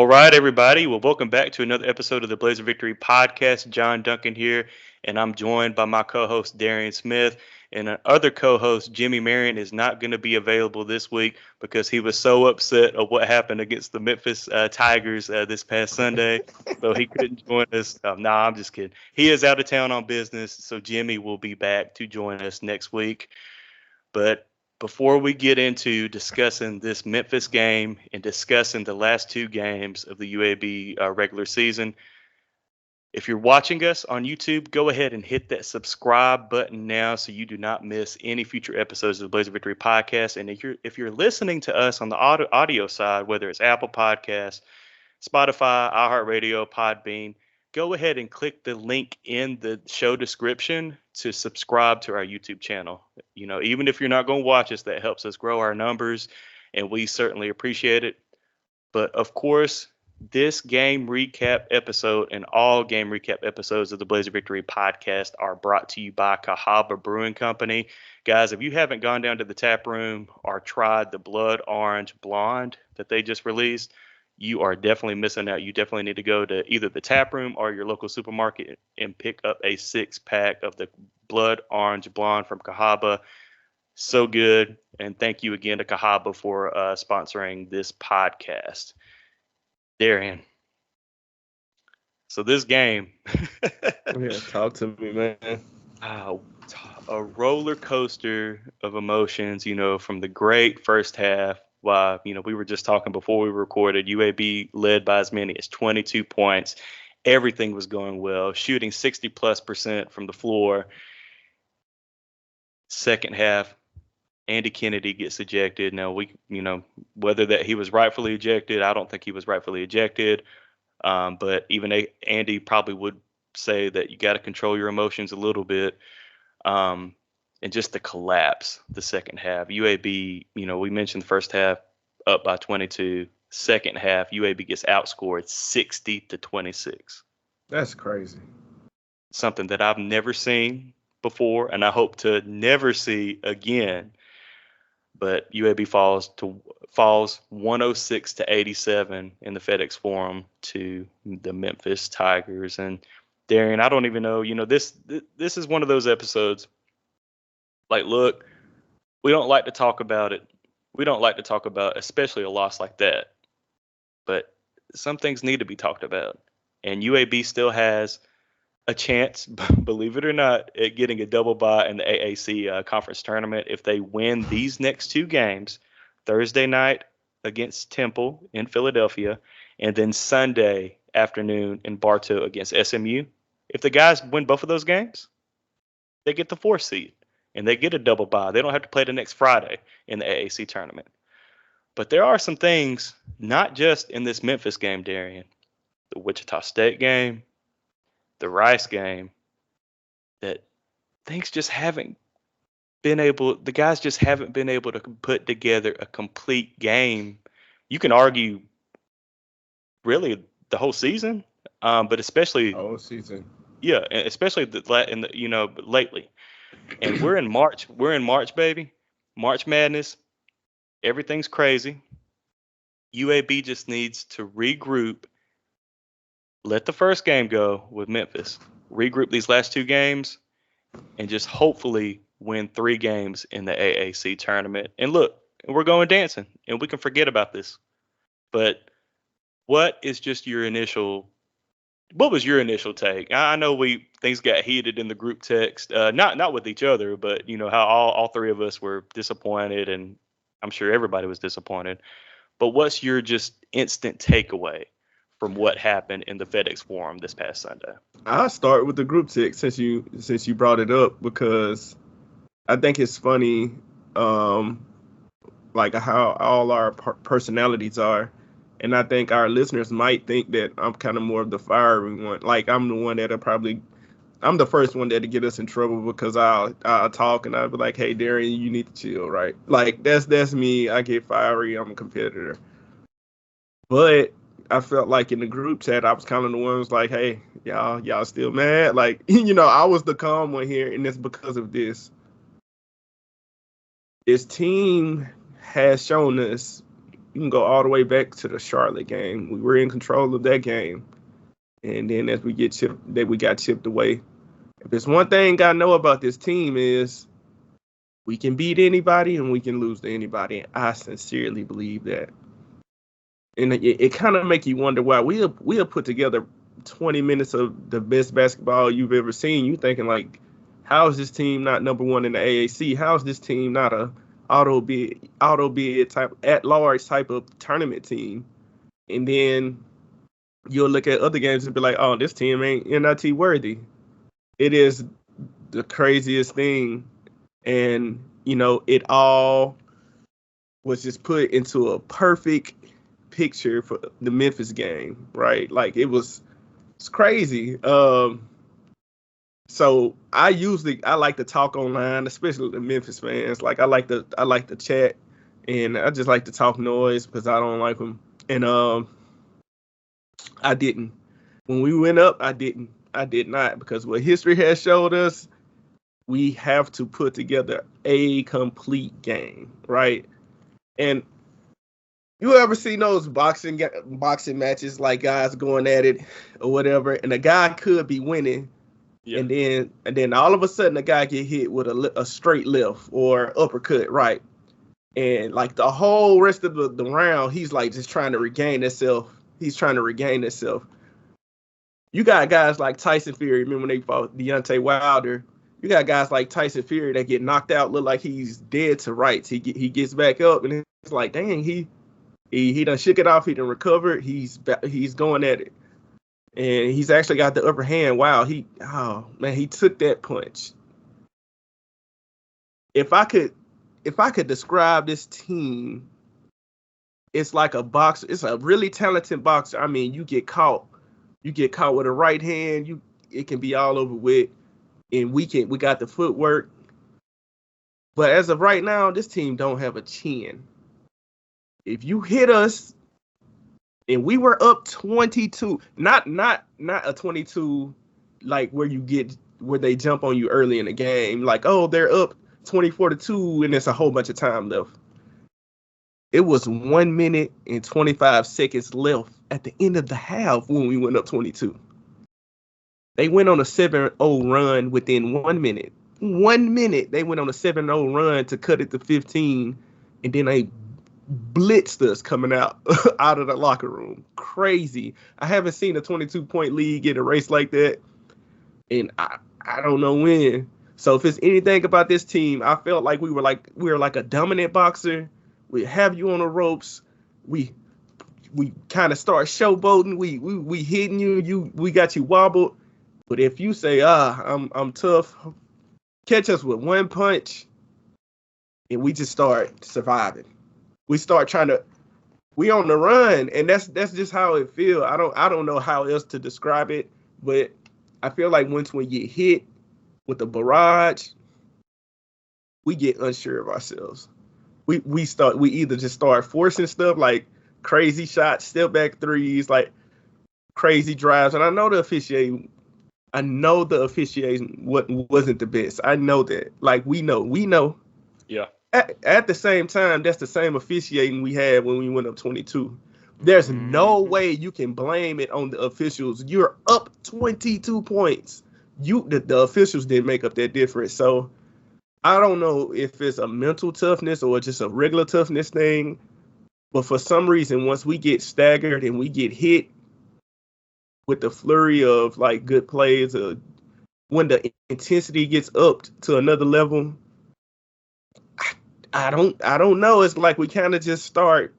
right, everybody. Well, welcome back to another episode of the Blazer Victory podcast. John Duncan here, and I'm joined by my co-host Darian Smith. And our other co-host Jimmy Marion is not going to be available this week because he was so upset of what happened against the Memphis Tigers this past Sunday, so he couldn't join us. Nah, I'm just kidding. He is out of town on business, so Jimmy will be back to join us next week. But before we get into discussing this Memphis game and discussing the last two games of the UAB regular season, if you're watching us on YouTube, go ahead and hit that subscribe button now so you do not miss any future episodes of the Blazer Victory podcast. And if you're listening to us on the audio side, whether it's Apple Podcasts, Spotify, iHeartRadio, Podbean, go ahead and click the link in the show description to subscribe to our YouTube channel. You know, even if you're not going to watch us, that helps us grow our numbers, and we certainly appreciate it. But of course, this game recap episode and all game recap episodes of the Blazer Victory podcast are brought to you by Cahaba Brewing Company. Guys, if you haven't gone down to the tap room or tried the Blood Orange Blonde that they just released, you are definitely missing out. You definitely need to go to either the tap room or your local supermarket and pick up a 6-pack of the Blood Orange Blonde from Cahaba. So good. And thank you again to Cahaba for sponsoring this podcast. Darian. So this game. Yeah, talk to me, man. A roller coaster of emotions, from the great first half. Wow, we were just talking before we recorded. UAB led by as many as 22 points. Everything was going well, shooting 60+% from the floor. Second half, Andy Kennedy gets ejected. Now whether that he was rightfully ejected, I don't think he was rightfully ejected. But even Andy probably would say that you got to control your emotions a little bit. And just the collapse the second half. UAB, we mentioned the first half up by 22. Second half, UAB gets outscored 60-26. That's crazy. Something that I've never seen before, and I hope to never see again. But UAB falls 106-87 in the FedEx Forum to the Memphis Tigers. And Darian, I don't even know. This is one of those episodes. Like, look, we don't like to talk about it. We don't like to talk about, especially a loss like that. But some things need to be talked about. And UAB still has a chance, believe it or not, at getting a double bye in the AAC conference tournament if they win these next two games, Thursday night against Temple in Philadelphia, and then Sunday afternoon in Bartow against SMU. If the guys win both of those games, they get the 4th seed. And they get a double bye. They don't have to play the next Friday in the AAC tournament. But there are some things, not just in this Memphis game, Darian, the Wichita State game, the Rice game, that things just haven't been able, the guys just haven't been able to put together a complete game. You can argue really the whole season, but especially whole season. Yeah, especially lately. And we're in March. We're in March, baby. March Madness. Everything's crazy. UAB just needs to regroup. Let the first game go with Memphis. Regroup these last two games and just hopefully win 3 games in the AAC tournament. And look, we're going dancing and we can forget about this. But what was your initial take? I know things got heated in the group text, not with each other, but how all 3 of us were disappointed, and I'm sure everybody was disappointed. But what's your just instant takeaway from what happened in the FedEx Forum this past Sunday? I'll start with the group text since you brought it up, because I think it's funny, like how all our personalities are. And I think our listeners might think that I'm kind of more of the fiery one. Like, I'm the one I'm the first one that'll get us in trouble, because I'll talk and I'll be like, hey, Darian, you need to chill, right? Like, that's me. I get fiery. I'm a competitor. But I felt like in the group chat, I was kind of the one who's like, hey, y'all still mad? Like, I was the calm one here, and it's because of this. This team has shown us You can go all the way back to the Charlotte game. We were in control of that game, and then as we got chipped away. If there's one thing I know about this team is we can beat anybody and we can lose to anybody. I sincerely believe that. And it kind of make you wonder why we'll put together 20 minutes of the best basketball you've ever seen. You thinking like, how is this team not number one in the AAC? How is this team not a auto bid type at large type of tournament team? And then you'll look at other games and be like, oh, this team ain't NIT worthy. It is the craziest thing. And, it all was just put into a perfect picture for the Memphis game, right? Like it's crazy. So I like to talk online, especially the Memphis fans. Like I like to chat, and I just like to talk noise because I don't like them. And I didn't. When we went up, I did not, because what history has showed us, we have to put together a complete game, right? And you ever seen those boxing matches, like guys going at it or whatever, and a guy could be winning, yeah, and then all of a sudden the guy get hit with a straight left or uppercut, right? And like the whole rest of the round, he's like just trying to regain himself. He's trying to regain himself. You got guys like Tyson Fury. Remember when they fought Deontay Wilder? You got guys like Tyson Fury that get knocked out, look like he's dead to rights. He gets back up, and it's like, dang, he done shook it off. He done recovered. He's going at it, and he's actually got the upper hand. Wow, he took that punch. If I could describe this team, it's like a boxer. It's a really talented boxer. I mean, you get caught with a right hand, it can be all over with, and we got the footwork. But as of right now, this team don't have a chin. If you hit us, and we were up 22, not a 22 like where they jump on you early in the game, like, oh, they're up 24-2 and there's a whole bunch of time left. It was 1 minute and 25 seconds left at the end of the half when we went up 22. They went on a 7-0 run within 1 minute. 1 minute, they went on a 7-0 run to cut it to 15, and then they blitzed us coming out of the locker room. Crazy. I haven't seen a 22-point lead get erased like that, and I don't know when. So if it's anything about this team, I felt like we were like a dominant boxer. We have you on the ropes. We kind of start showboating. We hitting you. We got you wobbled. But if you say, I'm tough, catch us with one punch, and we just start surviving. We start we on the run, and that's just how it feels. I don't know how else to describe it, but I feel like once we get hit with a barrage, we get unsure of ourselves. We either just start forcing stuff like crazy shots, step back threes, like crazy drives. And I know the officiating wasn't the best. I know that. Like we know. Yeah. At the same time, that's the same officiating we had when we went up 22. There's no way you can blame it on the officials. You're up 22 points. The officials didn't make up that difference. So I don't know if it's a mental toughness or just a regular toughness thing, but for some reason, once we get staggered and we get hit with the flurry of like good plays, when the intensity gets upped to another level, I don't know. It's like we kind of just start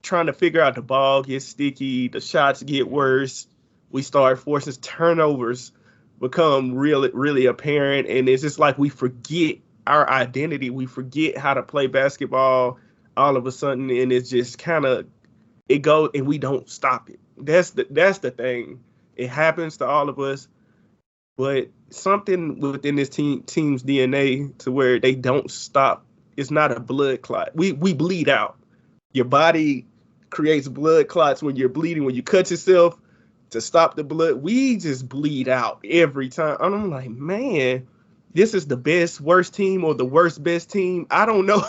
trying to figure out, the ball gets sticky, the shots get worse, we start forcing turnovers become really, really apparent, and it's just like we forget our identity. We forget how to play basketball all of a sudden, and it's just kind of, it goes, and we don't stop it. That's the thing. It happens to all of us, but something within this team's DNA to where they don't stop. It's not a blood clot. We bleed out. Your body creates blood clots when you're bleeding, when you cut yourself to stop the blood. We just bleed out every time. And I'm like, man, this is the best, worst team or the worst, best team. I don't know.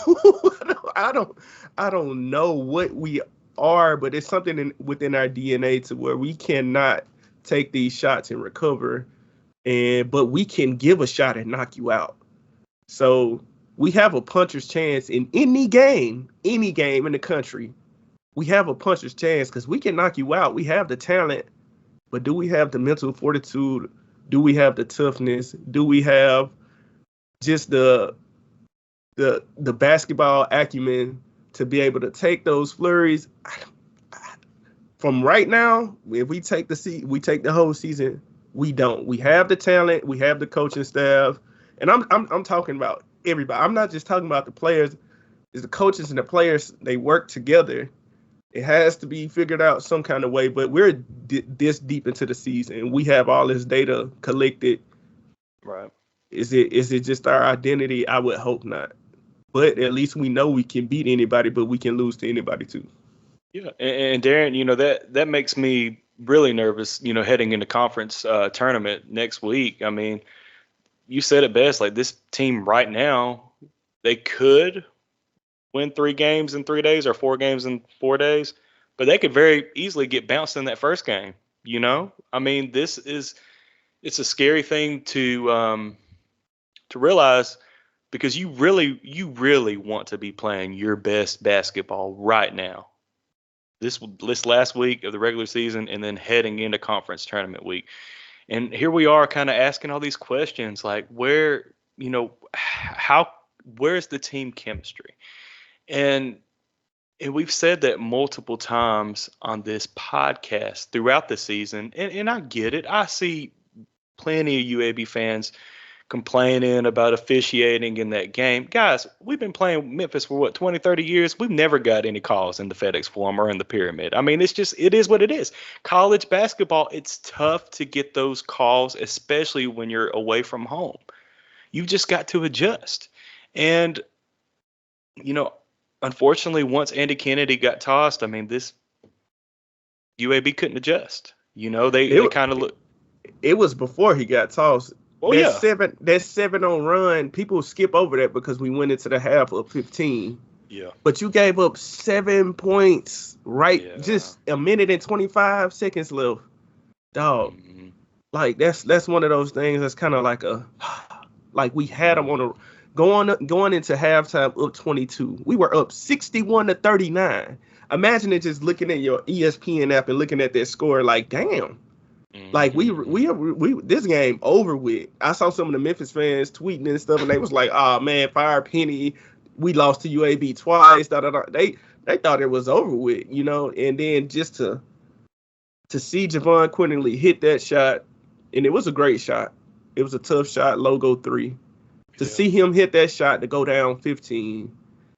I don't know what we are, but it's something within our DNA to where we cannot take these shots and recover, but we can give a shot and knock you out. So we have a puncher's chance in any game in the country. We have a puncher's chance because we can knock you out. We have the talent, but do we have the mental fortitude? Do we have the toughness? Do we have just the basketball acumen to be able to take those flurries? From right now, if we take the whole season, we don't. We have the talent, we have the coaching staff, and I'm talking about everybody. I'm not just talking about the players. It's the coaches and the players. They work together. It has to be figured out some kind of way. But we're this deep into the season. We have all this data collected. Right. Is it just our identity? I would hope not. But at least we know we can beat anybody, but we can lose to anybody too. Yeah, and Darren, that makes me really nervous. Heading into conference tournament next week. I mean, you said it best. Like, this team right now, they could win 3 games in 3 days or 4 games in 4 days, but they could very easily get bounced in that first game. I mean, it's a scary thing to realize, because you really want to be playing your best basketball right now. This last week of the regular season, and then heading into conference tournament week. And here we are kind of asking all these questions like, where's the team chemistry? And we've said that multiple times on this podcast throughout the season. And I get it. I see plenty of UAB fans complaining about officiating in that game. Guys, we've been playing Memphis for 20, 30 years. We've never got any calls in the FedEx Forum or in the Pyramid. I mean, it is what it is. College basketball, it's tough to get those calls, especially when you're away from home. You've just got to adjust. And, unfortunately, once Andy Kennedy got tossed, I mean, this UAB couldn't adjust. They kind of look. It was before he got tossed. Oh, that yeah. 7-0 run, people skip over that because we went into the half of 15. Yeah. But you gave up 7 points, right? Just a minute and 25 seconds left. Dog. Mm-hmm. Like, that's one of those things that's kind of like we had them on a going into halftime up 22. We were up 61-39. Imagine it, just looking at your ESPN app and looking at that score like, damn. Like, we this game over with. I saw some of the Memphis fans tweeting and stuff, and they was like, "Oh man, fire Penny. We lost to UAB twice." They thought it was over with, And then just to see Javon Quinterly hit that shot, and it was a great shot. It was a tough shot, logo 3. To see him hit that shot to go down 15,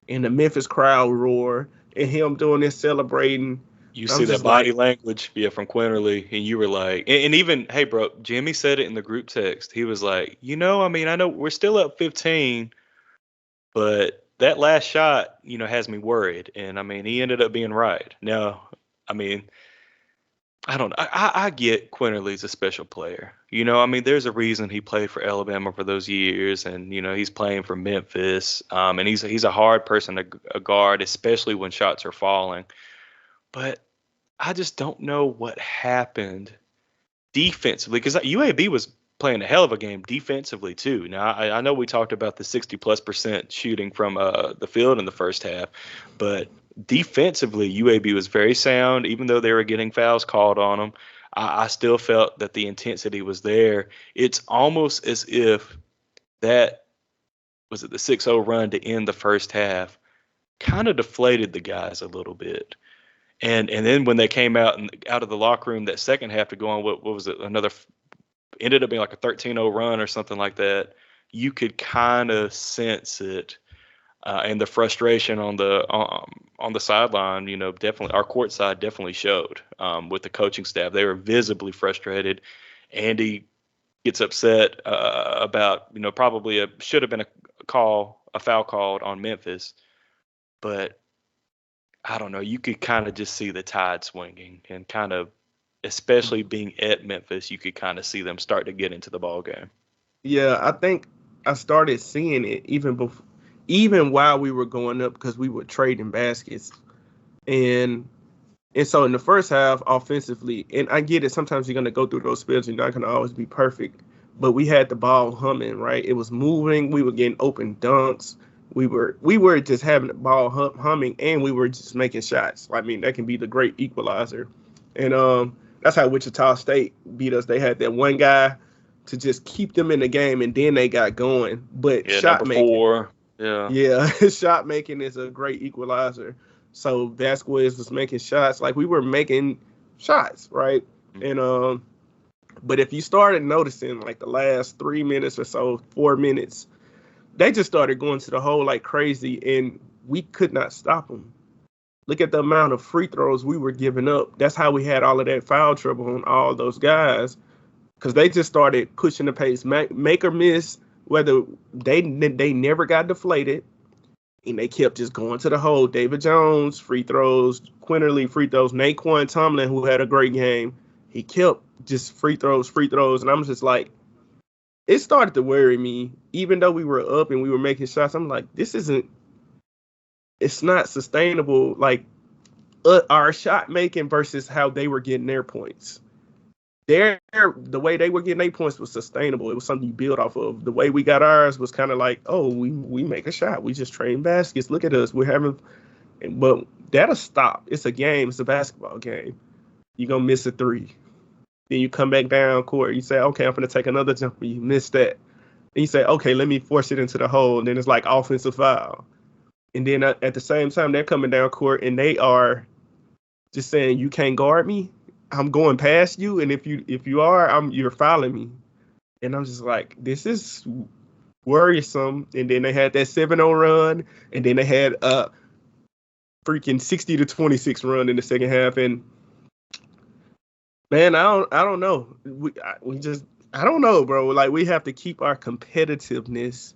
and the Memphis crowd roar, and him doing this celebrating. You see that body language, from Quinterly, and you were like, and even, hey, bro, Jimmy said it in the group text. He was like, I mean, I know we're still up 15, but that last shot, has me worried. And I mean, he ended up being right. Now, I mean, I don't know. I get Quinterly's a special player. I mean, there's a reason he played for Alabama for those years, and he's playing for Memphis. And he's a hard person to guard, especially when shots are falling. But I just don't know what happened defensively, because UAB was playing a hell of a game defensively too. Now, I know we talked about the 60+% shooting from the field in the first half, but defensively, UAB was very sound. Even though they were getting fouls called on them, I still felt that the intensity was there. It's almost as if that was it the 6-0 run to end the first half kind of deflated the guys a little bit. And then when they came out of the locker room that second half to go on, what was it? Ended up being like a 13-0 run or something like that. You could kind of sense it, and the frustration on the sideline. Definitely our court side definitely showed with the coaching staff. They were visibly frustrated. Andy gets upset about probably should have been a foul called on Memphis, but I don't know. You could kind of just see the tide swinging, and kind of, especially being at Memphis, you could kind of see them start to get into the ball game. Yeah, I think I started seeing it even even while we were going up, because we were trading baskets. And so in the first half, offensively, and I get it, sometimes you're gonna go through those spells, you're not gonna always be perfect. But we had the ball humming, right? It was moving, we were getting open dunks. We were just having the ball humming, and we were just making shots. I mean, that can be the great equalizer. And that's how Wichita State beat us. They had that one guy to just keep them in the game, and then they got going. But Yeah, shot number making, 4. Yeah. yeah, shot making is a great equalizer. So Vasquez was making shots, like we were making shots, right? And but if you started noticing, like the last 3 minutes or so, 4 minutes, they just started going to the hole like crazy, and we could not stop them. Look at the amount of free throws we were giving up. That's how we had all of that foul trouble on all those guys, because they just started pushing the pace, make or miss. Whether they never got deflated, and they kept just going to the hole. David Jones, free throws. Quinterly, free throws. Naquan Tomlin, who had a great game, he kept just free throws. And I'm just like, it started to worry me. Even though we were up and we were making shots, I'm like, it's not sustainable. Like, our shot making versus how they were getting their points. The way they were getting their points was sustainable. It was something you build off of. The way we got ours was kind of like, oh, we make a shot. We just train baskets. Look at us. We're having, but that'll stop. It's a game. It's a basketball game. You're going to miss a three. Then you come back down court. You say, okay, I'm going to take another jumper. You miss that. Then you say, okay, let me force it into the hole. And then it's like offensive foul. And then at the same time, they're coming down court and they are just saying, you can't guard me. I'm going past you, and if you are, you're fouling me. And I'm just like, this is worrisome. And then they had that 7-0 run, and then they had a freaking 60-26 run in the second half. And man, I don't know. I don't know, bro. Like, we have to keep our competitiveness,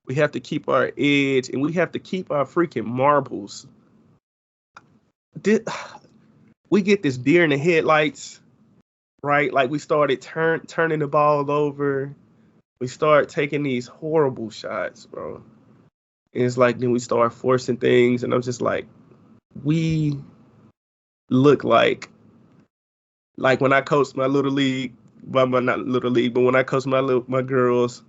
we have to keep our edge, and we have to keep our freaking marbles. We get this deer in the headlights, right? Like, we started turning the ball over. We start taking these horrible shots, bro. And it's like, then we start forcing things, and I'm just like, we look like when I coached my little league, well, not little league, but when I coached my girls,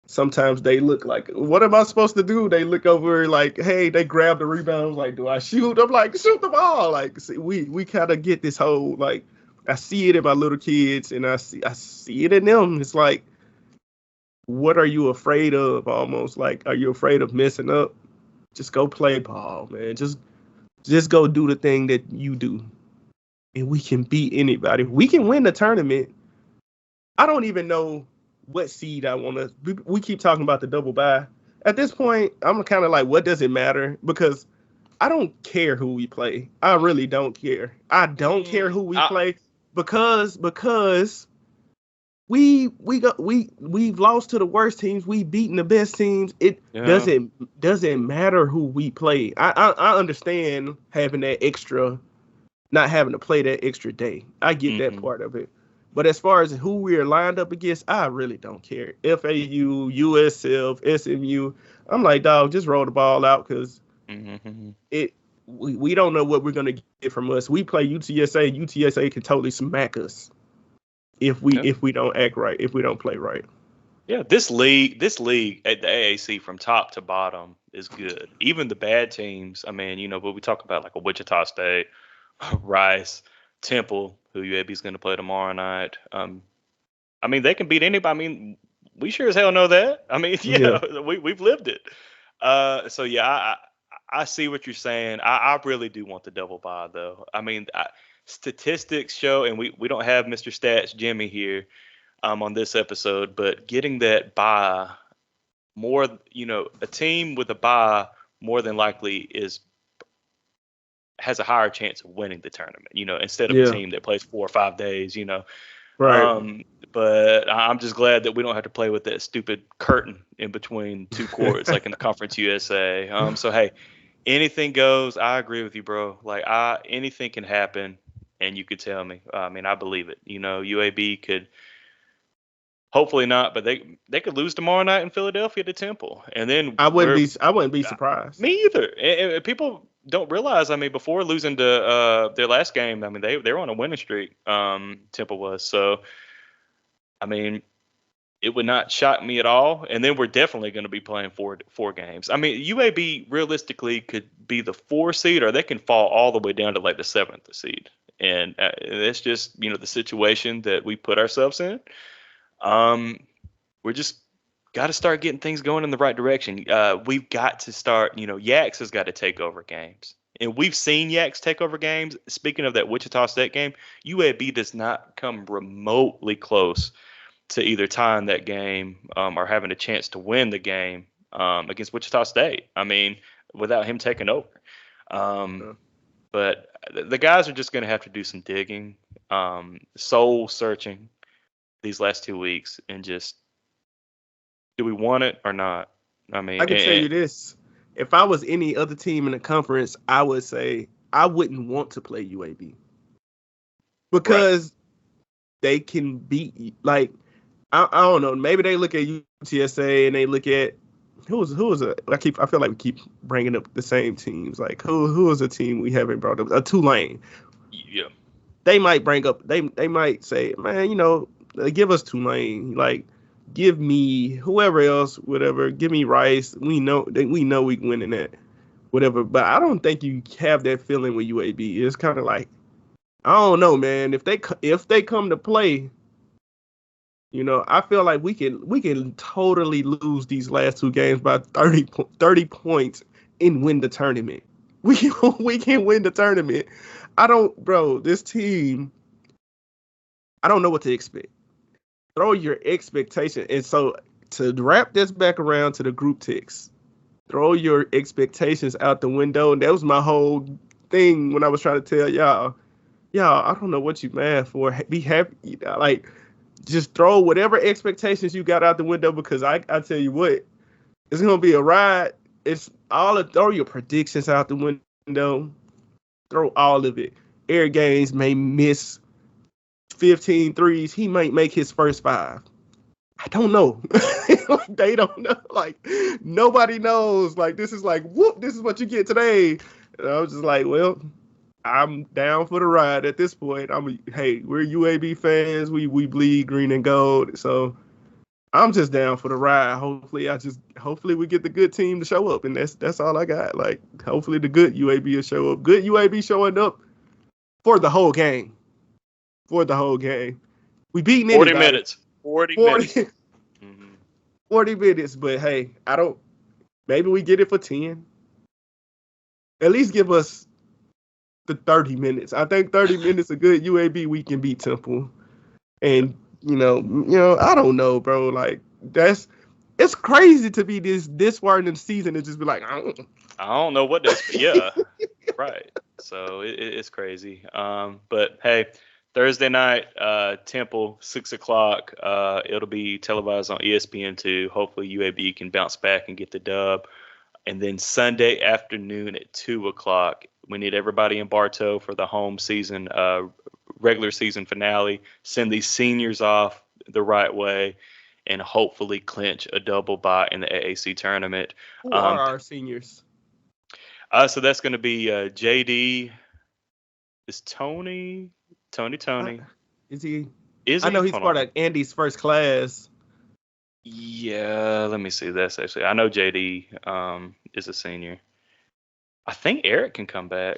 sometimes they look like, what am I supposed to do? They look over like, hey, they grab the rebound. Like, do I shoot? I'm like, shoot the ball. Like, see, we kind of get this whole, like, I see it in my little kids, and I see it in them. It's like, what are you afraid of? Almost like, are you afraid of messing up? Just go play ball, man. Just go do the thing that you do, and we can beat anybody. We can win the tournament. I don't even know what seed I want to. We keep talking about the double bye. At this point, I'm kind of like, what does it matter? Because I don't care who we play. I really don't care. I don't care who we play because we've lost to the worst teams. We've beaten the best teams. It doesn't matter who we play. I understand having that extra, not having to play that extra day. I get that part of it. But as far as who we're lined up against, I really don't care. FAU, USF, SMU. I'm like, dog, just roll the ball out, because we don't know what we're gonna get from us. We play UTSA. UTSA can totally smack us if we don't act right, if we don't play right. Yeah, this league at the AAC from top to bottom is good. Even the bad teams. I mean, but we talk about like a Wichita State, Rice, Temple, who UAB is going to play tomorrow night. I mean, they can beat anybody. I mean, we sure as hell know that. I mean, we've lived it. So yeah, I see what you're saying. I really do want the double bye, though. I mean, statistics show, and we don't have Mr. Stats Jimmy here on this episode, but getting that bye more, a team with a bye more than likely has a higher chance of winning the tournament, instead of a team that plays 4 or 5 days, Right. But I'm just glad that we don't have to play with that stupid curtain in between two courts, like in the Conference USA. So, hey, anything goes. I agree with you, bro. Like, anything can happen, and you could tell me. I mean, I believe it. UAB could Hopefully not, but they could lose tomorrow night in Philadelphia to Temple, and then I wouldn't be surprised. me either. And people don't realize. I mean, before losing to their last game, I mean they were on a winning streak. Temple was so. I mean, it would not shock me at all. And then we're definitely going to be playing four games. I mean, UAB realistically could be the 4 seed, or they can fall all the way down to like the 7th seed. And that's just the situation that we put ourselves in. We're just got to start getting things going in the right direction. We've got to start. Yaks has got to take over games. And we've seen Yaks take over games. Speaking of that Wichita State game, UAB does not come remotely close to either tying that game or having a chance to win the game against Wichita State. I mean, without him taking over. But the guys are just going to have to do some digging, soul searching these last 2 weeks, and just, do we want it or not? I mean, I can tell you this. If I was any other team in the conference, I would say I wouldn't want to play UAB. Because they can beat, like, I don't know. Maybe they look at UTSA and they look at who was I feel like we keep bringing up the same teams. Like who is a team we haven't brought up? Tulane. Yeah. They might bring up. They might say, man, give us Tulane. Like, give me whoever else, whatever. Give me Rice. We know we can win in that, whatever. But I don't think you have that feeling with UAB. It's kind of like, I don't know, man. If they come to play. I feel like we can totally lose these last 2 games by 30 points and win the tournament. We can win the tournament. This team, I don't know what to expect. Throw your expectation. And so to wrap this back around to the group text, throw your expectations out the window. And that was my whole thing when I was trying to tell y'all, I don't know what you mad for. Be happy. Like, just throw whatever expectations you got out the window, because I tell you what, it's gonna be a ride. Throw your predictions out the window. Throw all of it. Eric Gaines may miss 15 threes. He might make his first 5. I don't know. Like, they don't know. Like, nobody knows. Like, this is like, whoop, this is what you get today. And I was just like, well, I'm down for the ride at this point. Hey, we're UAB fans. We bleed green and gold. So I'm just down for the ride. Hopefully we get the good team to show up, and that's all I got. Like, hopefully the good UAB will show up. Good UAB showing up for the whole game. For the whole game. We beating 40 anybody. minutes. 40 minutes. Mm-hmm. 40 minutes, but hey, maybe we get it for 10. At least give us the 30 minutes. I think 30 minutes a good UAB, we can beat Temple. And I don't know, bro. Like, it's crazy to be this far in the season and just be like, I don't know what that's. Yeah, right. So it's crazy. But hey, Thursday night, Temple, 6:00. It'll be televised on ESPN2. Hopefully UAB can bounce back and get the dub. And then Sunday afternoon at 2:00, we need everybody in Bartow for the home season, regular season finale. Send these seniors off the right way, and hopefully clinch a double bye in the AAC tournament. Who are our seniors? So that's going to be JD. Is Tony? Is he? Is I he? know he's part of Andy's first class. Yeah, let me see. That's actually, I know JD is a senior. I think Eric can come back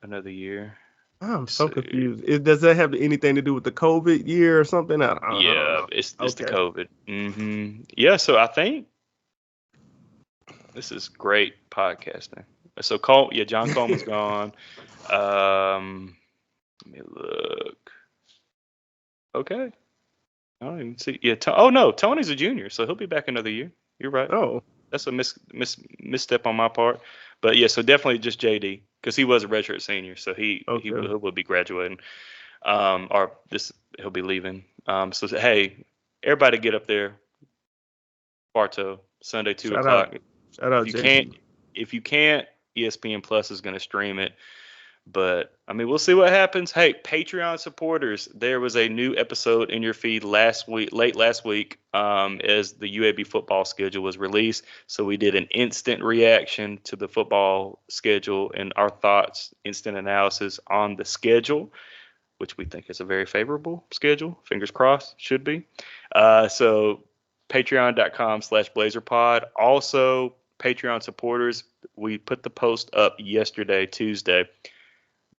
another year. I'm so confused. Does that have anything to do with the COVID year or something? I don't know. It's the COVID. Mm-hmm. Yeah, so I think this is great podcasting. So John Coleman's gone. Let me look. Okay. I don't even see. Yeah. No, Tony's a junior, so he'll be back another year. You're right. Oh, that's a misstep on my part. But yeah, so definitely just JD, because he was a redshirt senior, so he will be graduating, or he'll be leaving. So hey, everybody get up there, Bartow, Sunday 2:00. Shout out, If you can't, ESPN Plus is going to stream it. But I mean, we'll see what happens. Hey, Patreon supporters, there was a new episode in your feed last week, late last week, as the UAB football schedule was released. So we did an instant reaction to the football schedule and our thoughts, instant analysis on the schedule, which we think is a very favorable schedule. Fingers crossed, should be. So patreon.com/blazerpod. Also, Patreon supporters, we put the post up yesterday, Tuesday.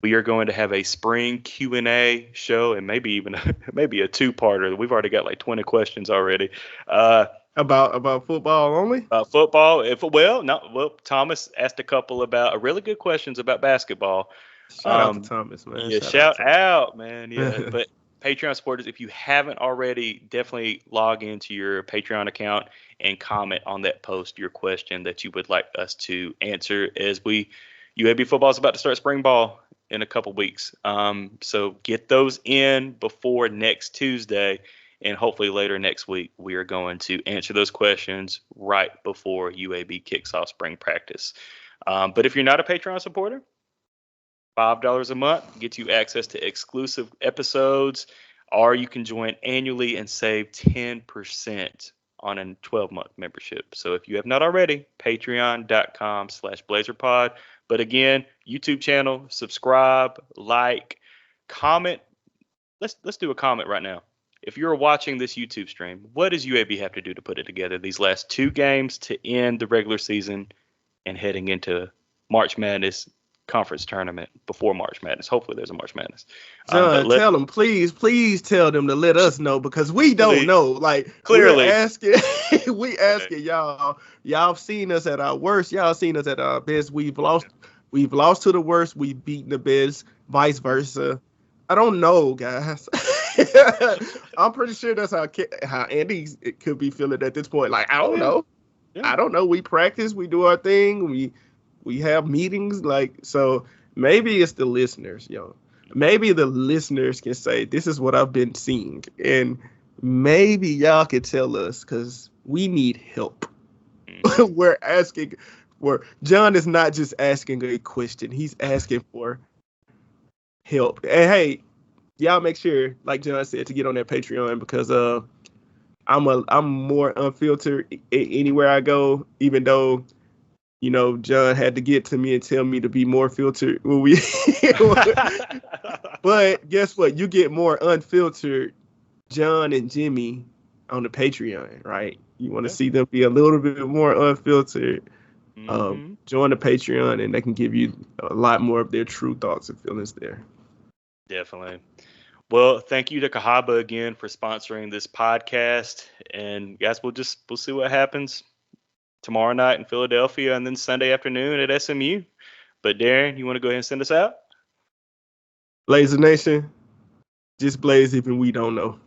We are going to have a spring Q&A show and maybe even maybe a two-parter. We've already got like 20 questions already. About football only? Football. Thomas asked a couple about really good questions about basketball. Shout out to Thomas, man. Yeah, shout out, man. Yeah, but Patreon supporters, if you haven't already, definitely log into your Patreon account and comment on that post your question that you would like us to answer as UAB football is about to start spring ball in a couple weeks. So get those in before next Tuesday, and hopefully later next week we are going to answer those questions right before UAB kicks off spring practice. But if you're not a Patreon supporter, $5 a month gets you access to exclusive episodes, or you can join annually and save 10% on a 12-month membership. So if you have not already, patreon.com/blazerpod. But again, YouTube channel, subscribe, like, comment. Let's do a comment right now. If you're watching this YouTube stream, what does UAB have to do to put it together? These last two games to end the regular season and heading into March Madness conference tournament before March Madness. Hopefully there's a March Madness. John, tell them, please tell them to let us know, because we don't know. Like, clearly we asking y'all. Y'all seen us at our worst. Y'all seen us at our best. We've lost to the worst. We've beaten the best. Vice versa. I don't know, guys. I'm pretty sure that's how Andy could be feeling at this point. Like, I don't know. Yeah. I don't know. We practice. We do our thing. We have meetings, so maybe it's the listeners, Maybe the listeners can say, this is what I've been seeing. And maybe y'all can tell us, because we need help. We're asking John is not just asking a question. He's asking for help. And hey, y'all make sure, like John said, to get on that Patreon, because I'm more unfiltered anywhere I go, even though John had to get to me and tell me to be more filtered when we. But guess what? You get more unfiltered John and Jimmy on the Patreon, right? You want to see them be a little bit more unfiltered. Join the Patreon, and they can give you a lot more of their true thoughts and feelings there. Definitely. Well, thank you to Cahaba again for sponsoring this podcast. And guys, we'll see what happens tomorrow night in Philadelphia, and then Sunday afternoon at SMU. But Darren, you want to go ahead and send us out? Blazer Nation, just blaze even we don't know.